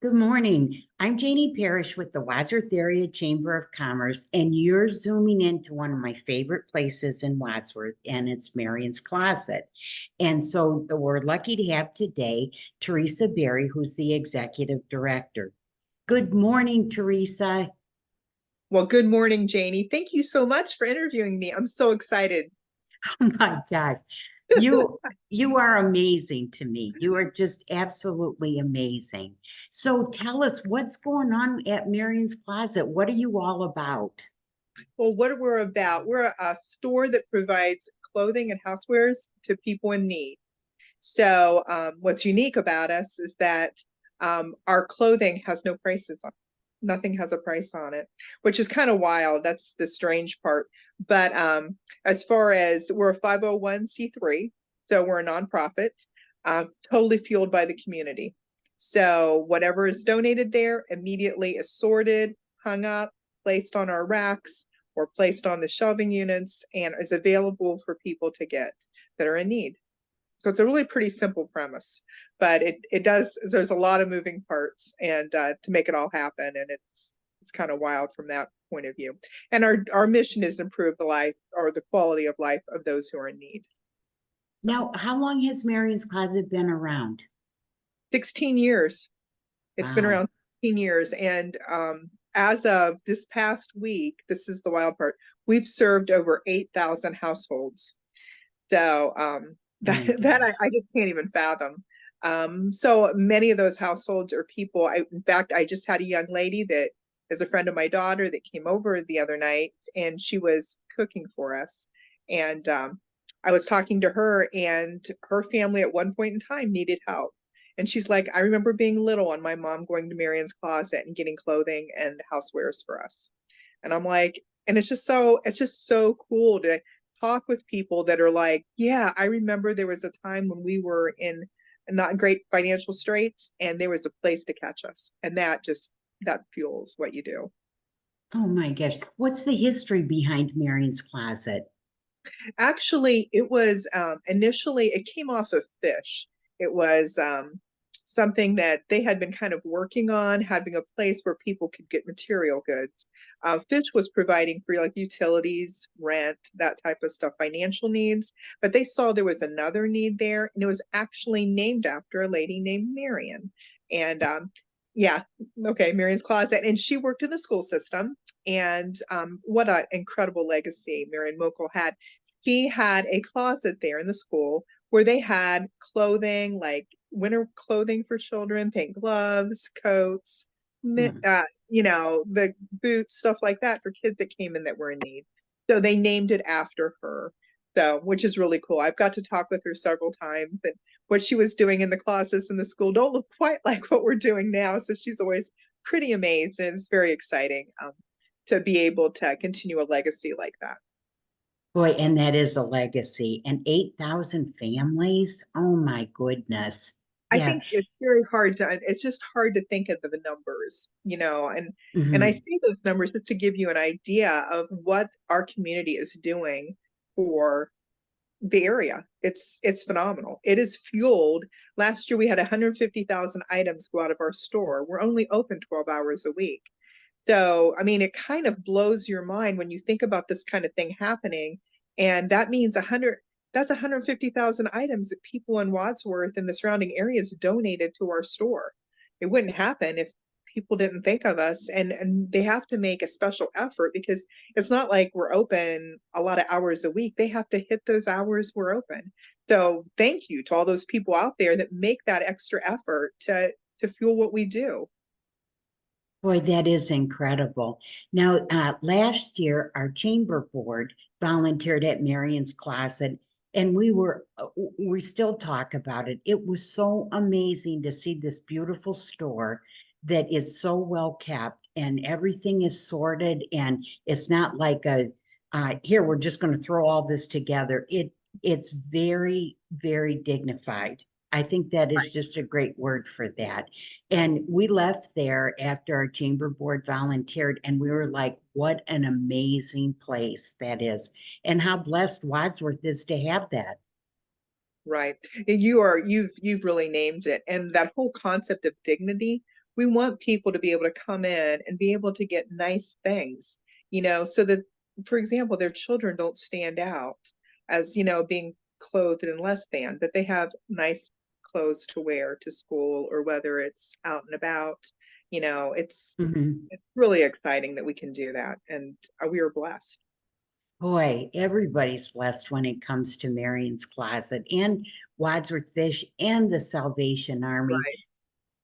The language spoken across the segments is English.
Good morning. I'm Janie Parrish with the Wadsworth Area Chamber of Commerce, and you're zooming into one of my favorite places in Wadsworth, and it's Marian's Closet. And so we're lucky to have today Teresa Berrey, who's the executive director. Good morning, Teresa. Well, good morning, Janie. Thank you so much for interviewing me. I'm so excited. Oh my gosh. You you are amazing to me. You are just absolutely amazing. So tell us what's going on at Marian's Closet. What are you all about? Well, what we're about, we're a store that provides clothing and housewares to people in need. So, what's unique about us is that our clothing has no prices on it. Nothing has a price on it, which is kind of wild. That's the strange part. But as far as we're a 501c3, so we're a nonprofit, totally fueled by the community. So whatever is donated there immediately is sorted, hung up, placed on our racks, or placed on the shelving units, and is available for people to get that are in need. So it's a really pretty simple premise, but it does, there's a lot of moving parts and to make it all happen. And it's kind of wild from that point of view. And our mission is to improve the life or the quality of life of those who are in need. Now, how long has Marion's Closet been around? 16 years. It's been Wow. around 16 years. And as of this past week, this is the wild part, we've served over 8,000 households. So Oh my that gosh. I just can't even fathom. So many of those households are people. In fact, I just had a young lady that is a friend of my daughter that came over the other night, and she was cooking for us. And I was talking to her, and her family at one point in time needed help. And she's like, I remember being little and my mom going to Marian's Closet and getting clothing and housewares for us. And I'm like, and it's just so cool to talk with people that are like, yeah, I remember there was a time when we were in not great financial straits and there was a place to catch us. And that fuels what you do. Oh my gosh. What's the history behind Marion's Closet? Actually, it was initially, it came off of fish. It was something that they had been kind of working on, having a place where people could get material goods. Fish was providing for like utilities, rent, that type of stuff, financial needs. But they saw there was another need there, and it was actually named after a lady named Marian. And yeah, okay, Marian's Closet. And she worked in the school system. And what an incredible legacy Marian Mokel had. She had a closet there in the school where they had clothing, like winter clothing for children, think gloves, coats, Hmm. the boots, stuff like that for kids that came in that were in need. So they named it after her. So, which is really cool. I've got to talk with her several times, and what she was doing in the closets in the school don't look quite like what we're doing now. So she's always pretty amazed, and it's very exciting to be able to continue a legacy like that. Boy, and that is a legacy. And 8,000 families? Oh my goodness. I Yeah. think it's very hard to, it's just hard to think of the numbers, and I Mhm. say those numbers just to give you an idea of what our community is doing for the area. It's phenomenal. It is fueled. Last year we had 150,000 items go out of our store. We're only open 12 hours a week. So, I mean, it kind of blows your mind when you think about this kind of thing happening. And that means that's 150,000 items that people in Wadsworth and the surrounding areas donated to our store. It wouldn't happen if people didn't think of us, and they have to make a special effort because it's not like we're open a lot of hours a week. They have to hit those hours we're open. So thank you to all those people out there that make that extra effort to fuel what we do. Boy, that is incredible. Now, last year, our chamber board volunteered at Marion's Closet, and we still talk about it. It was so amazing to see this beautiful store that is so well kept and everything is sorted, and it's not like here, we're just going to throw all this together. It's very, very dignified. I think that is just a great word for that. And we left there after our chamber board volunteered, and we were like, what an amazing place that is. And how blessed Wadsworth is to have that. Right. You've really named it. And that whole concept of dignity, we want people to be able to come in and be able to get nice things, so that, for example, their children don't stand out as, being clothed in less than, but they have nice clothes to wear to school or whether it's out and about. It's Mhm. it's really exciting that we can do that, and we are blessed. Boy, everybody's blessed when it comes to Marion's Closet and Wadsworth Fish and the Salvation Army. Right.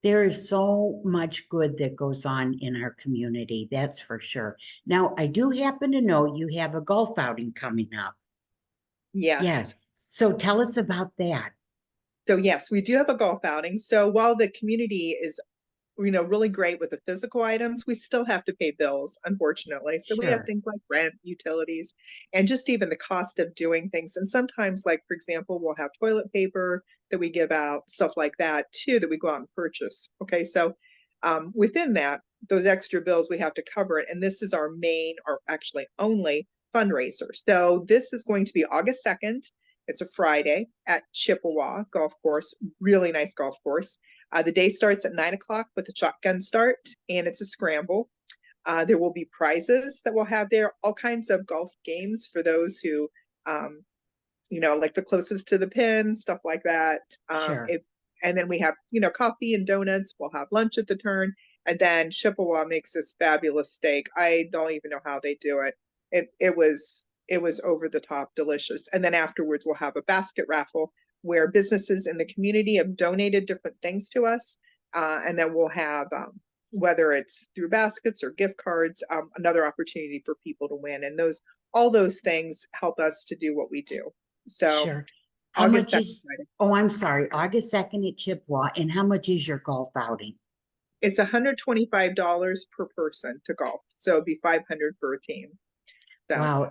There is so much good that goes on in our community, that's for sure. Now, I do happen to know you have a golf outing coming up. Yeah. Yes. So tell us about that. So yes, we do have a golf outing. So while the community is, really great with the physical items, we still have to pay bills, unfortunately. So we have Sure. things like rent, utilities, and just even the cost of doing things. And sometimes, like, for example, we'll have toilet paper that we give out, stuff like that too, that we go out and purchase. Okay. So within that, those extra bills, we have to cover it. And this is our main, or actually only, fundraiser. So this is going to be August 2nd. It's a Friday at Chippewa Golf Course, really nice golf course. The day starts at 9 o'clock with a shotgun start, and it's a scramble. There will be prizes that we'll have there, all kinds of golf games for those who, like the closest to the pin, stuff like that. Sure. And then we have, coffee and donuts. We'll have lunch at the turn. And then Chippewa makes this fabulous steak. I don't even know how they do it. It was over the top delicious. And then afterwards, we'll have a basket raffle where businesses in the community have donated different things to us. And then we'll have, whether it's through baskets or gift cards, another opportunity for people to win. And all those things help us to do what we do. So Sure. How I'll get much that is, excited. oh, I'm sorry, August 2nd at Chippewa, and how much is your golf outing? It's $125 per person to golf. So it'd be 500 for a team. So Wow.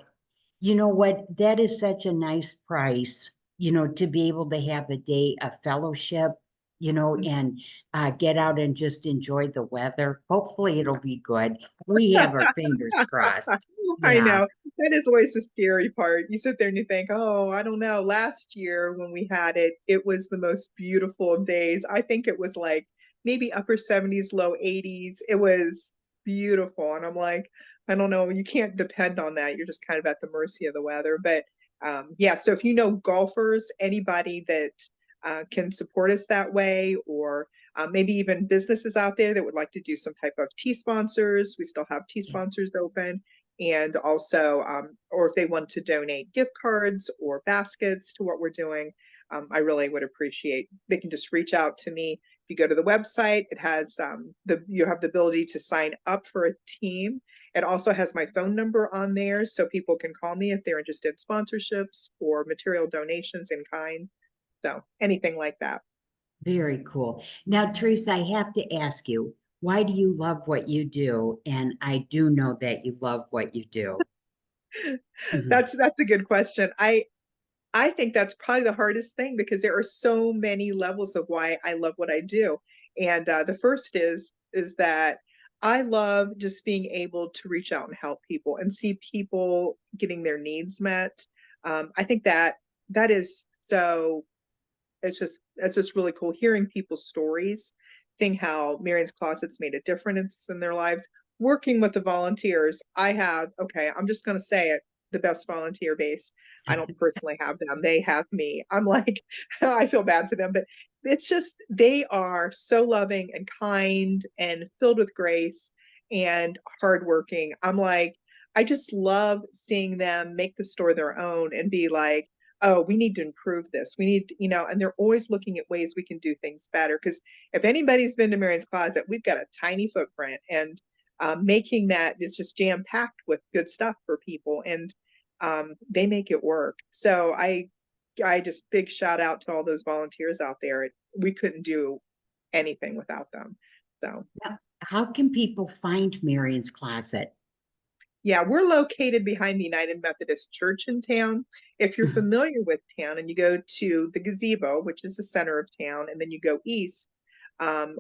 You know what? That is such a nice price, to be able to have a day of fellowship, and get out and just enjoy the weather. Hopefully it'll be good. We have our fingers crossed. I Yeah. know that is always the scary part. You sit there and you think, oh, I don't know. Last year when we had it, it was the most beautiful of days. I think it was like maybe upper 70s, low 80s. It was beautiful. And I'm like, I don't know. You can't depend on that. You're just kind of at the mercy of the weather. But yeah, so if you know golfers, anybody that can support us that way, or maybe even businesses out there that would like to do some type of tea sponsors. We still have tea Yeah. sponsors open. And also, or if they want to donate gift cards or baskets to what we're doing, I really would appreciate. They can just reach out to me. If you go to the website, it has you have the ability to sign up for a team. It also has my phone number on there, so people can call me if they're interested in sponsorships or material donations in kind. So anything like that. Very cool. Now, Teresa, I have to ask you, why do you love what you do? And I do know that you love what you do. Mhm. That's a good question. I think that's probably the hardest thing because there are so many levels of why I love what I do. And the first is that I love just being able to reach out and help people and see people getting their needs met. I think that is so. It's just really cool hearing people's stories, seeing how Marion's Closets made a difference in their lives. Working with the volunteers, okay, I'm just going to say it, the best volunteer base. I don't personally have them. They have me. I'm like, I feel bad for them, but it's just, they are so loving and kind and filled with grace and hardworking. I'm like, I just love seeing them make the store their own and be like, oh, we need to improve this. We need, and they're always looking at ways we can do things better. Because if anybody's been to Marion's Closet, we've got a tiny footprint, and making that is just jam packed with good stuff for people, and they make it work. So I just big shout out to all those volunteers out there. We couldn't do anything without them. So. Now, how can people find Marion's Closet? Yeah, we're located behind the United Methodist Church in town. If you're Mhm. familiar with town and you go to the gazebo, which is the center of town, and then you go east,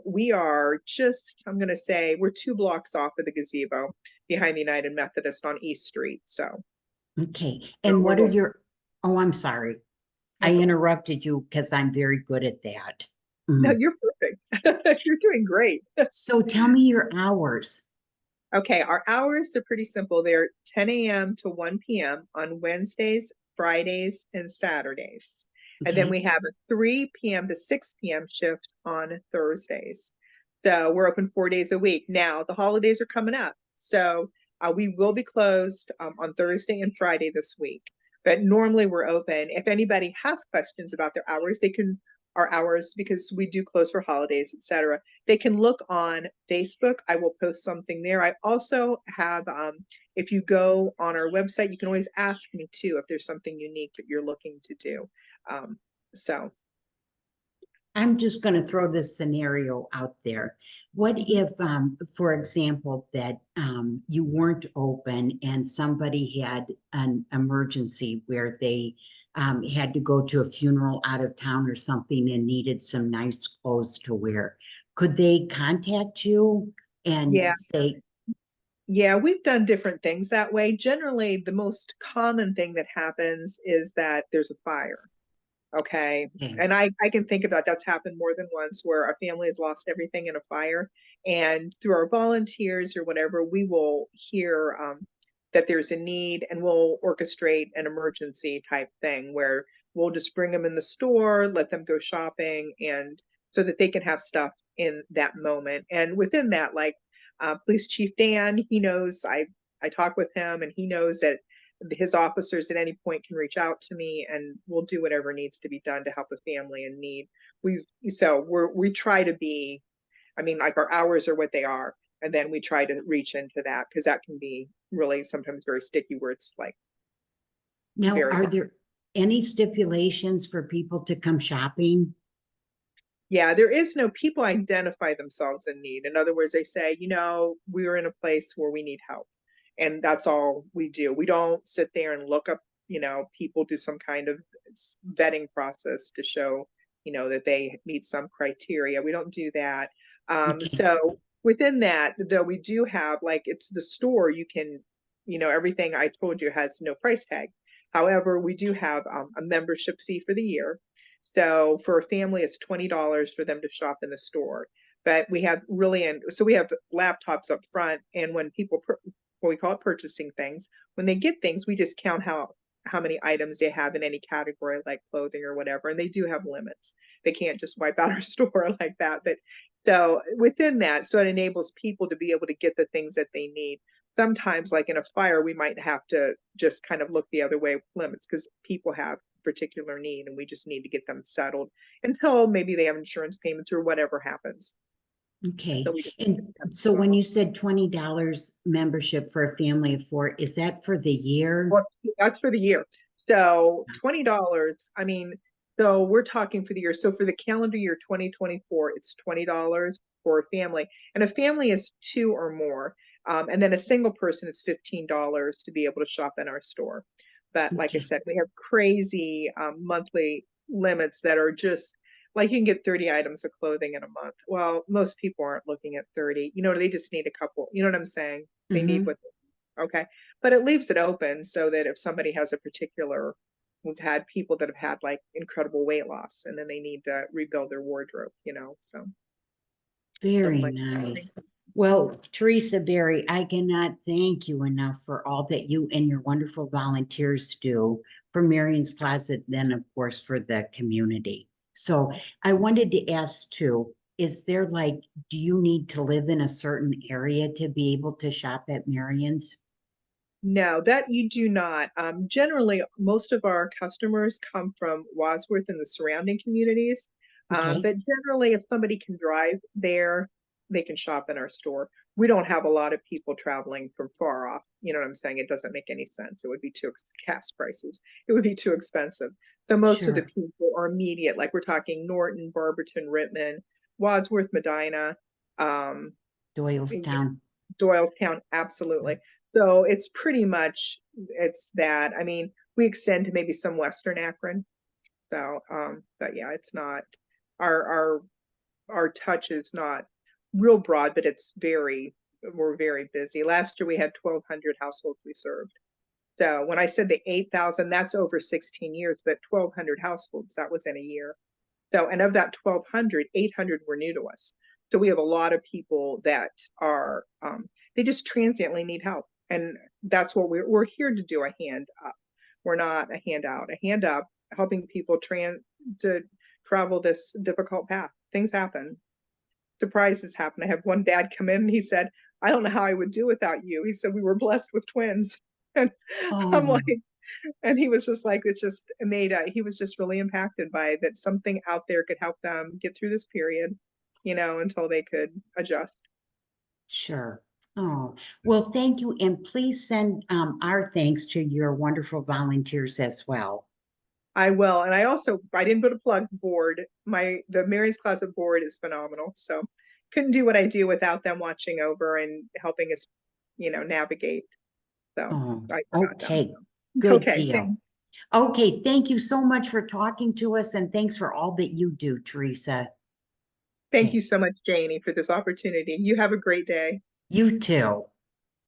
we are just, I'm going to say, we're 2 blocks off of the gazebo behind the United Methodist on East Street. So, Okay. no, And we're what are local. your, oh, I'm sorry. No, I go ahead. interrupted you because I'm very good at that. No, Mhm. you're perfect. You're doing great. So tell me your hours. Okay, our hours are pretty simple. They're 10 a.m. to 1 p.m. on Wednesdays, Fridays, and Saturdays. And then Okay. we have a 3 p.m. to 6 p.m. shift on Thursdays. So we're open 4 days a week. Now, the holidays are coming up. So we will be closed on Thursday and Friday this week. But normally we're open. If anybody has questions about their hours, they can, our hours, because we do close for holidays, etc. They can look on Facebook. I will post something there. I also have, if you go on our website, you can always ask me too if there's something unique that you're looking to do. So I'm just going to throw this scenario out there. What if, for example, that you weren't open and somebody had an emergency where they had to go to a funeral out of town or something and needed some nice clothes to wear? Could they contact you yeah, and say, yeah, we've done different things that way. Generally, the most common thing that happens is that there's a fire. Okay. okay, And I can think about that's happened more than once where a family has lost everything in a fire. And through our volunteers or whatever, we will hear that there's a need and we'll orchestrate an emergency type thing where we'll just bring them in the store, let them go shopping, and so that they can have stuff in that moment. And within that, like Police Chief Dan, he knows I talk with him and he knows that his officers at any point can reach out to me and we'll do whatever needs to be done to help a family in need. We try to be, I mean, like our hours are what they are. And then we try to reach into that because that can be really sometimes very sticky where it's like now very are hard. there any stipulations for people to come shopping? Yeah, there is no people identify themselves in need. In other words, they say, we're in a place where we need help. And that's all we do. We don't sit there and look up, people do some kind of vetting process to show, that they meet some criteria. We don't do that. Okay, So within that, though, we do have like it's the store, you can, everything I told you has no price tag. However, we do have a membership fee for the year. So for a family, it's $20 for them to shop in the store. But we have so we have laptops up front, and when people, what we call it purchasing things, when they get things, we just count how many items they have in any category, like clothing or whatever, and they do have limits. They can't just wipe out our store like that. But so within that, so it enables people to be able to get the things that they need. Sometimes, like in a fire, we might have to just kind of look the other way with limits because people have particular need and we just need to get them settled until maybe they have insurance payments or whatever happens. okay. So we just And so when you said $20 membership for a family of four, is that for the year? well, that's for the year. So $20, I mean, so we're talking for the year. So for the calendar year 2024, it's $20 for a family. And a family is two or more. And then a single person is $15 to be able to shop in our store. But like I Okay, said, we have crazy monthly limits that are just like you can get 30 items of clothing in a month. Well, most people aren't looking at 30. They just need a couple. You know what I'm saying? They need mm-hmm. what okay. But it leaves it open so that if somebody has a particular we've had people that have had like incredible weight loss and then they need to rebuild their wardrobe, so something Very like that. nice. Well, Teresa Berrey, I cannot thank you enough for all that you and your wonderful volunteers do for Marian's Closet, then of course for the community. So I wanted to ask too, is there like, do you need to live in a certain area to be able to shop at Marian's? No, that you do not. Generally, most of our customers come from Wadsworth and the surrounding communities. Okay, But generally, if somebody can drive there, they can shop in our store. We don't have a lot of people traveling from far off. You know what I'm saying? It doesn't make any sense. It would be gas prices. It would be too expensive. So most of the sure. people are immediate, like we're talking Norton, Barberton, Rittman, Wadsworth, Medina, um, Doylestown. Doylestown, absolutely. So it's pretty much it's that. I mean, we extend to maybe some Western Akron. So, but yeah, it's not our our our touch is not real broad, but we're very busy. Last year we had 1,200 households we served. So when I said the 8,000, that's over 16 years, but 1,200 households, that was in a year. So, and of that 1,200, 800 were new to us. So we have a lot of people that are, they just transiently need help. And that's what we're here to do, a hand up. We're not a handout, a hand up, helping people to travel this difficult path. Things happen. Surprises happen. I have one dad come in and he said, I don't know how I would do without you. He said, we were blessed with twins. And I'm Oh, like, and he was just like, it's just made, he was just really impacted by that something out there could help them get through this period, you know, until they could adjust. sure. Oh, well, thank you. And please send our thanks to your wonderful volunteers as well. I will. And I didn't put a plug board. The Mary's Closet board is phenomenal. So couldn't do what I do without them watching over and helping us, you know, navigate. So Oh, I forgot them. okay. Good Okay. deal. Okay, thank you so much for talking to us and thanks for all that you do, Teresa. Thank Okay, you so much, Janie, for this opportunity. You have a great day. you too.